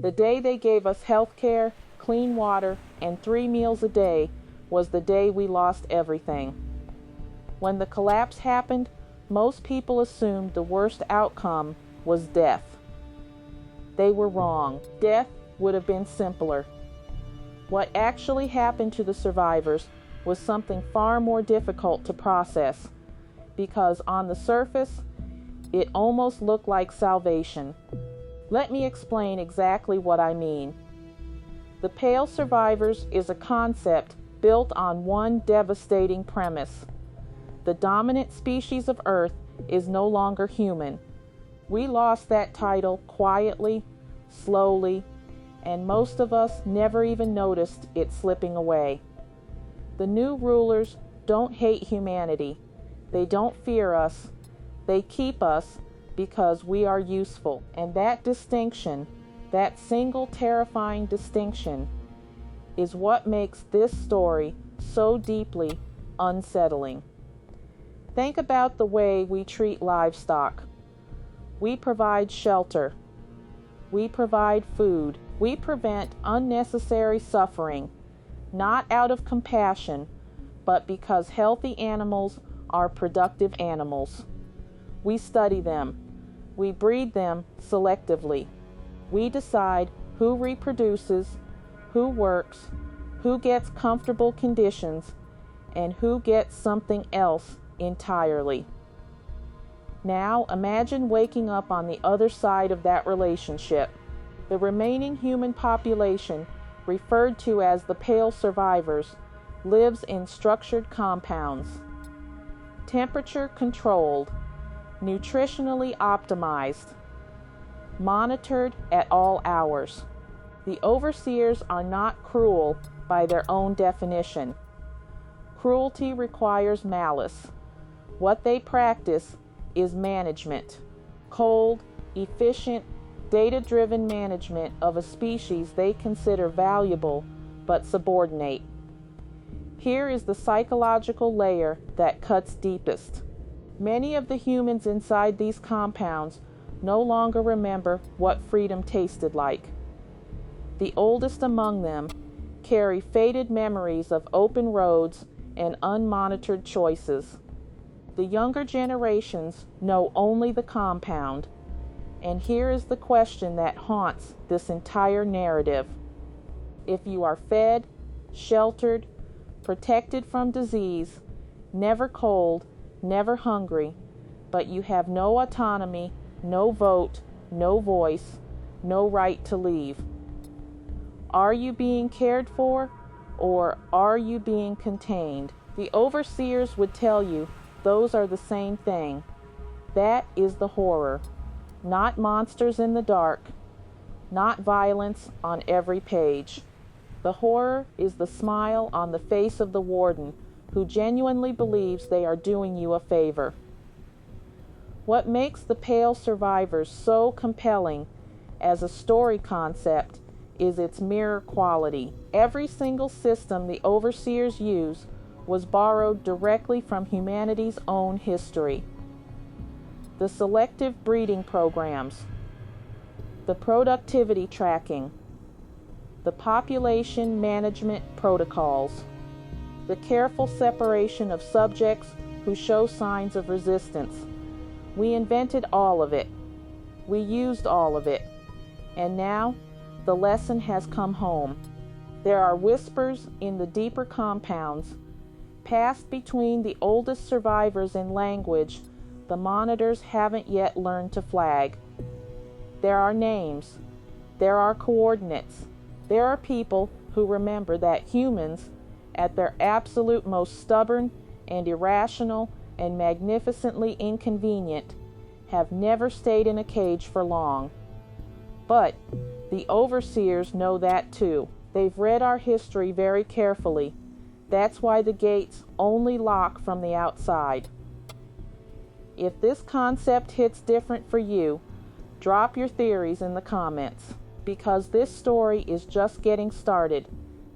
The day they gave us health care, clean water, and 3 meals a day was the day we lost everything. When the collapse happened, most people assumed the worst outcome was death. They were wrong. Death would have been simpler. What actually happened to the survivors was something far more difficult to process, because on the surface, it almost looked like salvation. Let me explain exactly what I mean. The Pale Survivors is a concept built on one devastating premise. The dominant species of Earth is no longer human. We lost that title quietly, slowly, and most of us never even noticed it slipping away. The new rulers don't hate humanity. They don't fear us. They keep us because we are useful. And that distinction, that single terrifying distinction, is what makes this story so deeply unsettling. Think about the way we treat livestock. We provide shelter. We provide food. We prevent unnecessary suffering, not out of compassion, but because healthy animals are productive animals. We study them. We breed them selectively. We decide who reproduces, who works, who gets comfortable conditions, and who gets something else entirely. Now imagine waking up on the other side of that relationship. The remaining human population, referred to as the Pale Survivors, lives in structured compounds, temperature controlled, nutritionally optimized, monitored at all hours. The overseers are not cruel by their own definition. Cruelty requires malice. What they practice is management, cold, efficient, data-driven management of a species they consider valuable but subordinate. Here is the psychological layer that cuts deepest. Many of the humans inside these compounds no longer remember what freedom tasted like. The oldest among them carry faded memories of open roads and unmonitored choices. The younger generations know only the compound. And here is the question that haunts this entire narrative. If you are fed, sheltered, protected from disease, never cold, never hungry, but you have no autonomy, no vote, no voice, no right to leave, are you being cared for, or are you being contained? The overseers would tell you those are the same thing. That is the horror. Not monsters in the dark, not violence on every page. The horror is the smile on the face of the warden who genuinely believes they are doing you a favor. What makes the Pale Survivors so compelling as a story concept is its mirror quality. Every single system the overseers use was borrowed directly from humanity's own history. The selective breeding programs, the productivity tracking, the population management protocols, the careful separation of subjects who show signs of resistance. We invented all of it. We used all of it. And now, the lesson has come home. There are whispers in the deeper compounds, passed between the oldest survivors in language the monitors haven't yet learned to flag. There are names. There are coordinates. There are people who remember that humans, at their absolute most stubborn and irrational and magnificently inconvenient, have never stayed in a cage for long. But the overseers know that too. They've read our history very carefully. That's why the gates only lock from the outside. If this concept hits different for you, drop your theories in the comments, because this story is just getting started.